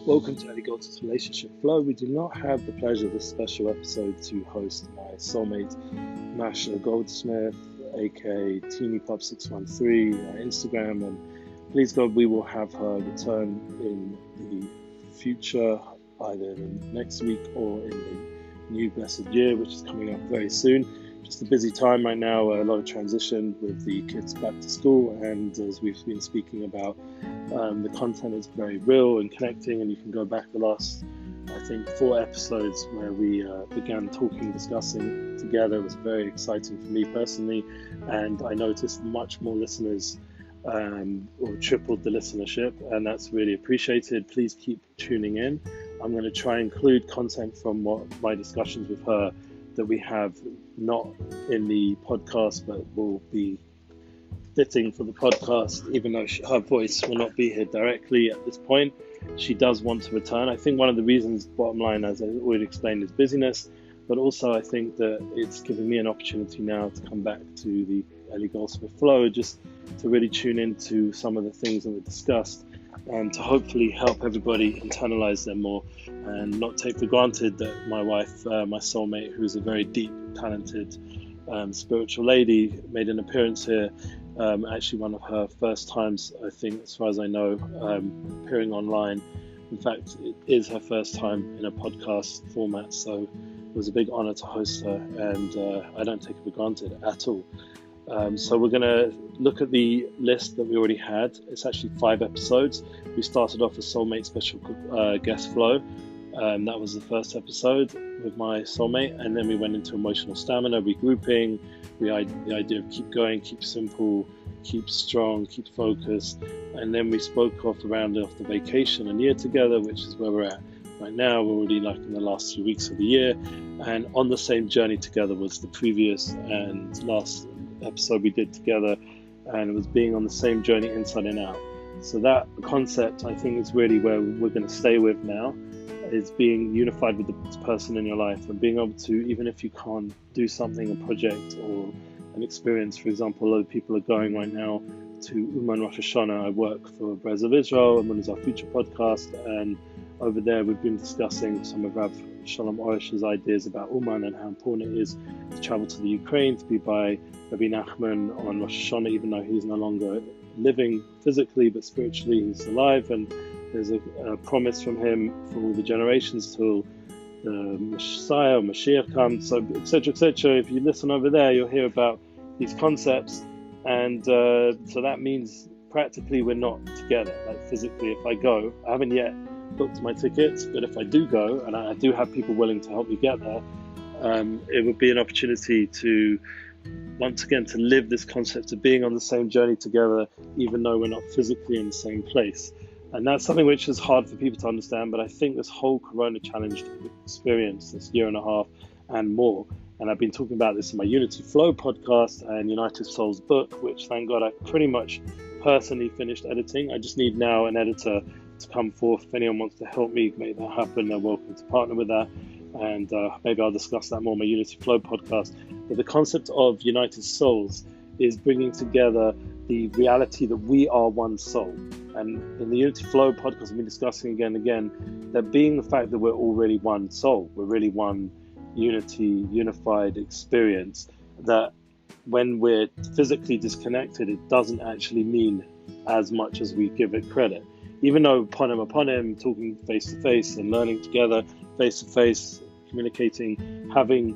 Welcome to Ellie Goldsmith's Relationship Flow. We do not have the pleasure of this special episode to host my soulmate, Masha Goldsmith, aka TeenyPop613 on Instagram, and please God, we will have her return in the future, either next week or in the new blessed year, which is coming up very soon. Just a busy time right now, a lot of transition with the kids back to school, and as we've been speaking about, the content is very real and connecting, and you can go back the last, I think, 4 episodes where we began talking, discussing together. It was very exciting for me personally, and I noticed much more listeners, or tripled the listenership, and that's really appreciated. Please keep tuning in. I'm going to try and include content from my discussions with her that we have not in the podcast, but will be fitting for the podcast, even though her voice will not be here directly at this point. She does want to return. I think one of the reasons, bottom line, as I already explained, is busyness, but also I think that it's giving me an opportunity now to come back to the Ellie Goldsmith flow, just to really tune into some of the things that were discussed, and to hopefully help everybody internalize them more and not take for granted that my wife, my soulmate, who's a very deep, talented, spiritual lady, made an appearance here. Actually one of her first times, I think, as far as I know, appearing online. In fact, it is her first time in a podcast format, so it was a big honor to host her, and I don't take it for granted at all. So we're going to look at the list that we already had. It's actually 5 episodes. We started off with Soulmate Special Guest Flow. That was the first episode with my soulmate, and then we went into emotional stamina, regrouping, the idea of keep going, keep simple, keep strong, keep focused, and then we spoke off around off the vacation and year together, which is where we're at right now. We're already like in the last 2 weeks of the year, and on the same journey together was the previous and last episode we did together, and it was being on the same journey inside and out. So that concept, I think, is really where we're going to stay with now, is being unified with the person in your life, and being able to, even if you can't do something, a project or an experience. For example, a lot of people are going right now to Uman Rosh Hashanah. I work for Brez of Israel, and one is our future podcast, and over there we've been discussing some of Rav Shalom Oresh's ideas about Uman and how important it is to travel to the Ukraine, to be by Rabbi Nachman on Rosh Hashanah, even though he's no longer living physically, but spiritually he's alive, and there's a promise from him for all the generations till the Messiah or Mashiach comes, so etc, etc. If you listen over there, you'll hear about these concepts, and so that means practically we're not together, like physically. If I go, I haven't yet booked my tickets, but if I do go, and I do have people willing to help me get there, it would be an opportunity to once again to live this concept of being on the same journey together, even though we're not physically in the same place. And that's something which is hard for people to understand, but I think this whole Corona challenge experience, this year and a half and more, and I've been talking about this in my Unity Flow podcast and United Souls book, which thank God I pretty much personally finished editing. I just need now an editor to come forth. If anyone wants to help me make that happen, they're welcome to partner with that, and maybe I'll discuss that more in my Unity Flow podcast. But the concept of United Souls is bringing together the reality that we are one soul. And in the Unity Flow podcast, I've been discussing again and again that being the fact that we're already one soul, we're really one unified experience, that when we're physically disconnected, it doesn't actually mean as much as we give it credit. Even though upon him, talking face to face and learning together, face to face, communicating, having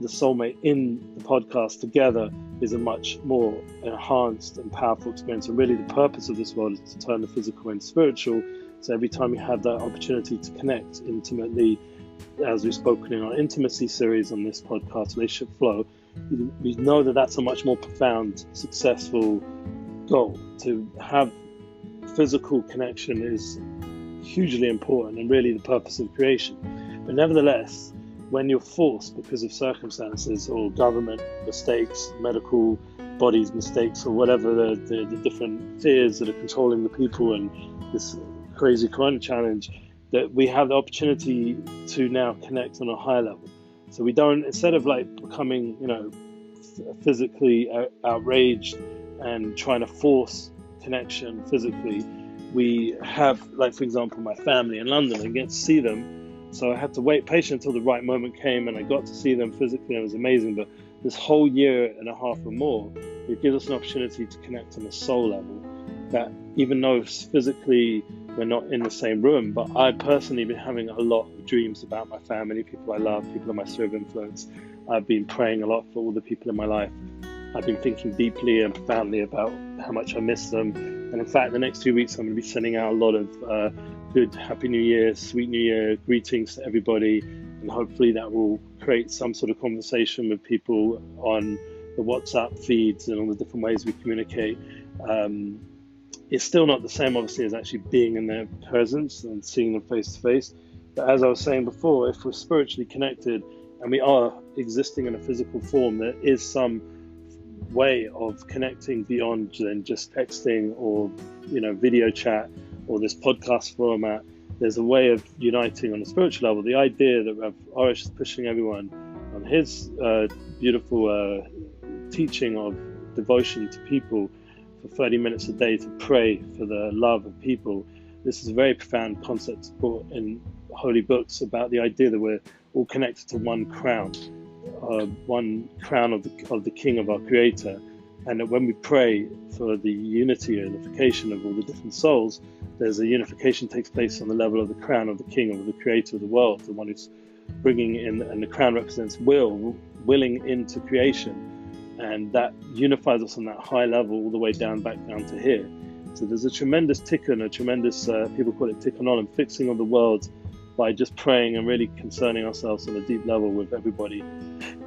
the soulmate in the podcast together is a much more enhanced and powerful experience. And really the purpose of this world is to turn the physical into spiritual. So every time you have that opportunity to connect intimately, as we've spoken in our intimacy series on this podcast, Relationship Flow, we know that that's a much more profound, successful goal. To have physical connection is hugely important and really the purpose of creation. But nevertheless, when you're forced because of circumstances or government mistakes, medical bodies mistakes, or whatever the different fears that are controlling the people and this crazy Corona challenge, that we have the opportunity to now connect on a higher level. So we don't, instead of like becoming, physically outraged and trying to force connection physically, we have, like, for example, my family in London and get to see them. So I had to wait patiently until the right moment came and I got to see them physically. It was amazing. But this whole year and a half or more, it gives us an opportunity to connect on a soul level, that even though physically we're not in the same room, but I personally been having a lot of dreams about my family, people I love, people in my sphere of influence. I've been praying a lot for all the people in my life. I've been thinking deeply and profoundly about how much I miss them. And in fact, the next 2 weeks, I'm going to be sending out a lot of good Happy New Year, Sweet New Year greetings to everybody. And hopefully that will create some sort of conversation with people on the WhatsApp feeds and all the different ways we communicate. It's still not the same, obviously, as actually being in their presence and seeing them face to face. But as I was saying before, if we're spiritually connected and we are existing in a physical form, there is some way of connecting beyond than just texting or video chat or this podcast format. There's a way of uniting on a spiritual level. The idea that Rav Arush is pushing everyone on his beautiful teaching of devotion to people for 30 minutes a day to pray for the love of people. This is a very profound concept brought in holy books about the idea that we're all connected to one crown of the King, of our Creator, and that when we pray for the unity and unification of all the different souls, there's a unification takes place on the level of the crown of the King, of the Creator of the world, the one who's bringing in, and the crown represents willing into creation, and that unifies us on that high level all the way back down to here. So there's a tremendous tikkun, a tremendous, people call it tikkun olam, fixing of the world, by just praying and really concerning ourselves on a deep level with everybody.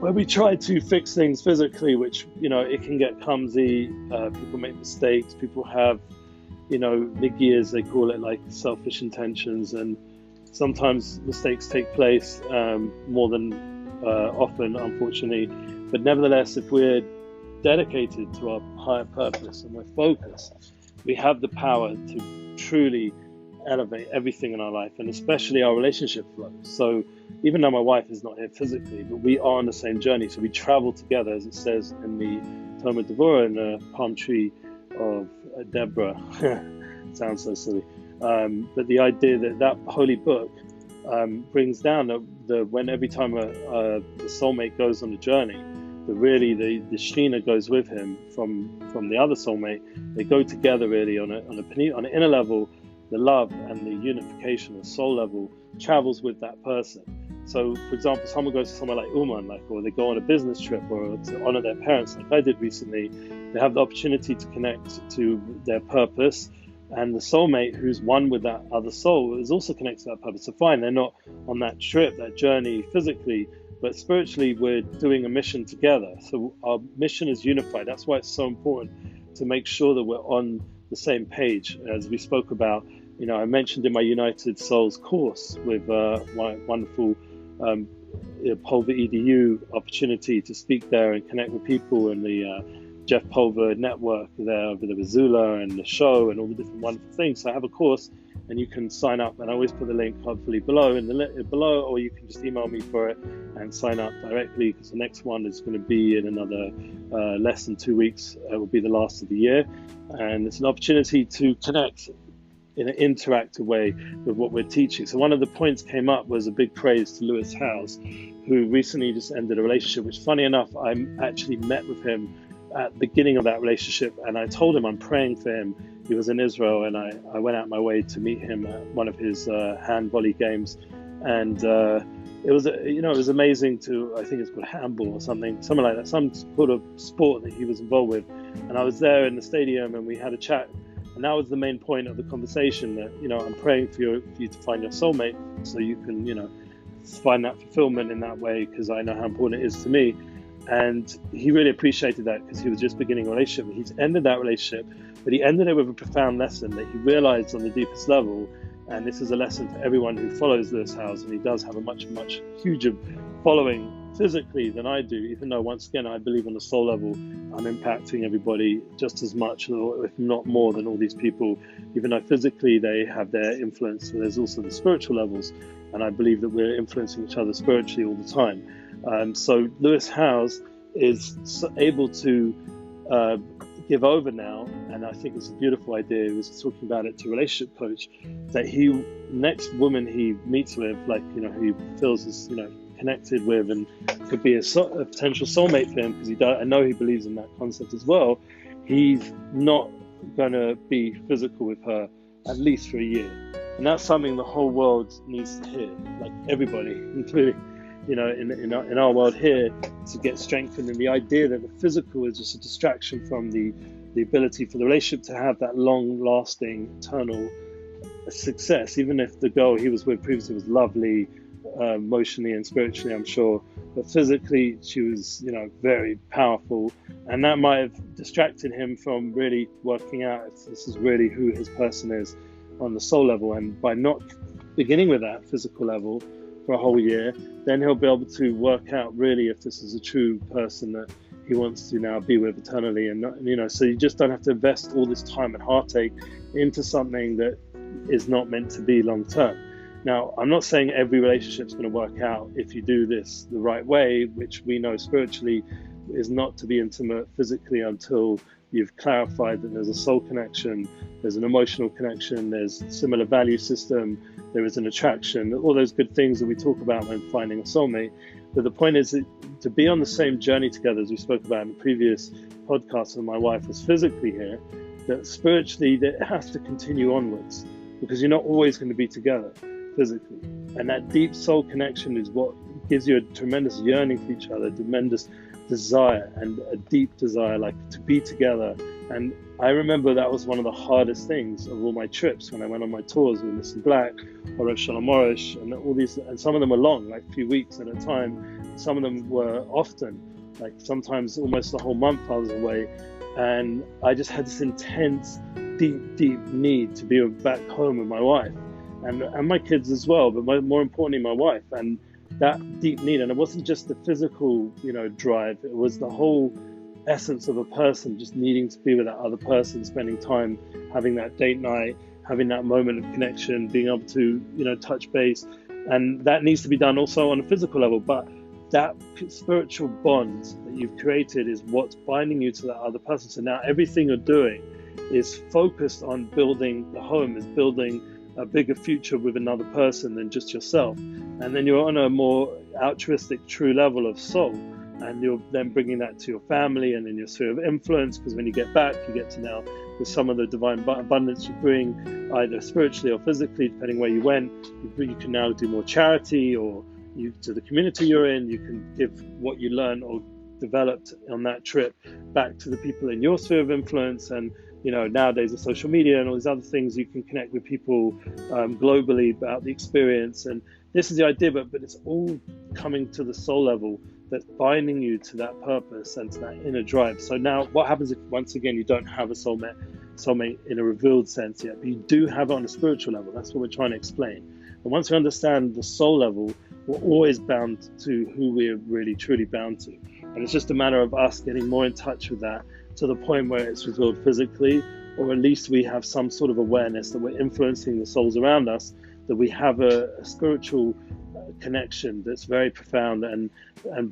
Where we try to fix things physically, which, it can get clumsy, people make mistakes, people have, niggias, they call it, like selfish intentions, and sometimes mistakes take place more than often, unfortunately. But nevertheless, if we're dedicated to our higher purpose and we're focused, we have the power to truly elevate everything in our life, and especially our relationship flow. So even though my wife is not here physically, but we are on the same journey, so we travel together, as it says in the Talmud Devorah, in the palm tree of Deborah. Sounds so silly, but the idea that holy book brings down that when every time the soulmate goes on a journey, that really the Shekhinah goes with him from the other soulmate. They go together really on an inner level. The love and the unification, the soul level, travels with that person. So, for example, someone goes to somewhere like Uman, or they go on a business trip or to honor their parents, like I did recently. They have the opportunity to connect to their purpose, and the soulmate who's one with that other soul is also connected to that purpose. So fine, they're not on that trip, that journey physically, but spiritually we're doing a mission together. So our mission is unified. That's why it's so important to make sure that we're on the same page. As we spoke about, I mentioned in my United Souls course with my wonderful Pulver EDU opportunity to speak there and connect with people, and the Jeff Pulver network there with the Missoula and the show and all the different wonderful things. So I have a course, and you can sign up, and I always put the link hopefully below, or you can just email me for it and sign up directly, because the next one is going to be in another less than 2 weeks. It will be the last of the year, and it's an opportunity to connect in an interactive way with what we're teaching. So one of the points came up was a big praise to Lewis Howes, who recently just ended a relationship, which, funny enough, I actually met with him at the beginning of that relationship, and I told him I'm praying for him. He was in Israel, and I went out my way to meet him at one of his hand volley games, and it was amazing I think it's called handball or something like that, some sort of sport that he was involved with. And I was there in the stadium, and we had a chat, and that was the main point of the conversation, that I'm praying for you to find your soulmate, so you can find that fulfillment in that way, because I know how important it is to me. And he really appreciated that, because he was just beginning a relationship. He's ended that relationship, but he ended it with a profound lesson that he realized on the deepest level. And this is a lesson for everyone who follows Lewis Howes, and he does have a much, much huger following physically than I do, even though, once again, I believe on the soul level, I'm impacting everybody just as much, or if not more, than all these people. Even though physically they have their influence, so there's also the spiritual levels, and I believe that we're influencing each other spiritually all the time. So Lewis Howes is able to give over now, and I think it's a beautiful idea. He was talking about it to a relationship coach, that next woman he meets with, like, he feels is, connected with and could be a potential soulmate for him, because I know he believes in that concept as well. He's not going to be physical with her at least for a year. And that's something the whole world needs to hear, like everybody, including, in our world here, to get strengthened in the idea that the physical is just a distraction from the ability for the relationship to have that long-lasting, eternal success. Even if the girl he was with previously was lovely, emotionally and spiritually, I'm sure, but physically she was, very powerful, and that might have distracted him from really working out if this is really who his person is on the soul level. And by not beginning with that physical level for a whole year, then he'll be able to work out really if this is a true person that he wants to now be with eternally. And not, so you just don't have to invest all this time and heartache into something that is not meant to be long term. Now, I'm not saying every relationship is going to work out if you do this the right way, which we know spiritually is not to be intimate physically until you've clarified that there's a soul connection, there's an emotional connection, there's a similar value system, there is an attraction, all those good things that we talk about when finding a soulmate. But the point is to be on the same journey together, as we spoke about in the previous podcast when my wife was physically here, that spiritually that has to continue onwards, because you're not always going to be together physically. And that deep soul connection is what gives you a tremendous yearning for each other, tremendous desire, and a deep desire, like to be together. And I remember that was one of the hardest things of all my trips when I went on my tours with Missing Black, Orosh Shalom Orosh, and all these, and some of them were long, like a few weeks at a time. Some of them were often, like sometimes almost the whole month I was away. And I just had this intense, deep need to be back home with my wife and my kids as well, but more importantly, my wife. And that deep need, and it wasn't just the physical, drive, it was the whole essence of a person just needing to be with that other person, spending time, having that date night, having that moment of connection, being able to, touch base. And that needs to be done also on a physical level, but that spiritual bond that you've created is what's binding you to that other person. So now everything you're doing is focused on building the home, is building a bigger future with another person than just yourself. And then you're on a more altruistic, true level of soul, and you're then bringing that to your family and in your sphere of influence, because when you get back, you get to now, with some of the divine abundance you bring, either spiritually or physically, depending where you went, you can now do more charity, or to the community you're in, you can give what you learned or developed on that trip back to the people in your sphere of influence. And nowadays with social media and all these other things, you can connect with people globally about the experience. And this is the idea, but it's all coming to the soul level that's binding you to that purpose and to that inner drive. So now what happens if, once again, you don't have a soulmate in a revealed sense yet, but you do have it on a spiritual level? That's what we're trying to explain. And once we understand the soul level, we're always bound to who we're really truly bound to. And it's just a matter of us getting more in touch with that, to the point where it's revealed physically, or at least we have some sort of awareness that we're influencing the souls around us, that we have a spiritual connection that's very profound and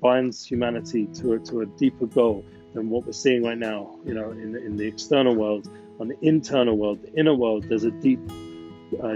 binds humanity to a deeper goal than what we're seeing right now, in the external world. On the internal world, the inner world, there's a deep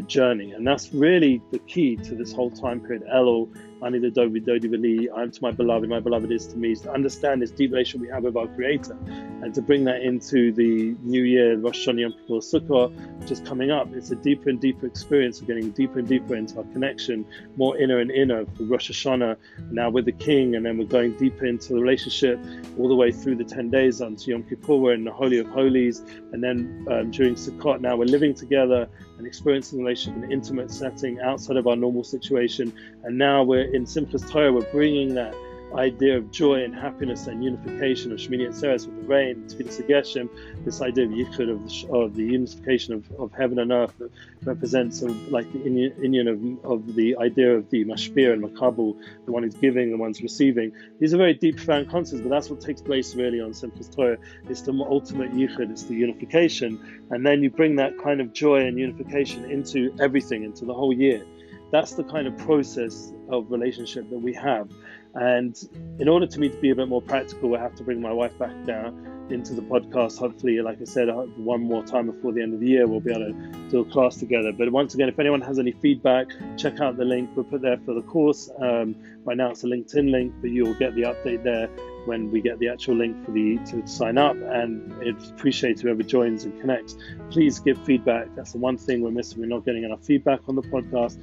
journey, and that's really the key to this whole time period. Elul, Ani the Dodi Veli, I'm to my beloved is to me, is to understand this deep relationship we have with our Creator, and to bring that into the new year, Rosh Hashanah, Yom Kippur, Sukkot, which is coming up. It's a deeper and deeper experience of getting deeper and deeper into our connection, more inner and inner, for Rosh Hashanah, now with the King, and then we're going deeper into the relationship all the way through the 10 days unto Yom Kippur. We're in the Holy of Holies, and then during Sukkot, now we're living together and experiencing the relationship in an intimate setting outside of our normal situation. And now we're in Simchas Torah, we're bringing that idea of joy and happiness and unification of Shmini Atzeres with the rain, Tfilas HaGeshem, this idea of Yichud, of the unification of heaven and earth, that represents like the union of the idea of the Mashpir and Makabel, the one who's giving, the one who's receiving. These are very deep, profound concepts, but that's what takes place really on Simchas Torah. It's the ultimate Yichud, it's the unification, and then you bring that kind of joy and unification into everything, into the whole year. That's the kind of process of relationship that we have. And in order to me to be a bit more practical, I have to bring my wife back down into the podcast. Hopefully, like I said, one more time before the end of the year, we'll be able to do a class together. But once again, if anyone has any feedback, check out the link we'll put there for the course. Right now it's a LinkedIn link, but you'll get the update there when we get the actual link for to sign up. And it's appreciated whoever joins and connects. Please give feedback. That's the one thing we're missing. We're not getting enough feedback on the podcast,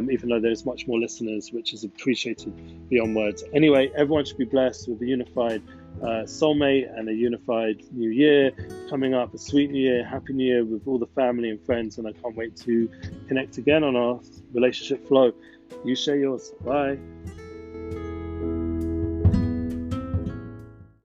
even though there's much more listeners, which is appreciated beyond words. Anyway, everyone should be blessed with a unified soulmate and a unified new year coming up, a sweet new year, happy new year with all the family and friends, and I can't wait to connect again on our relationship flow. You share yours. Bye.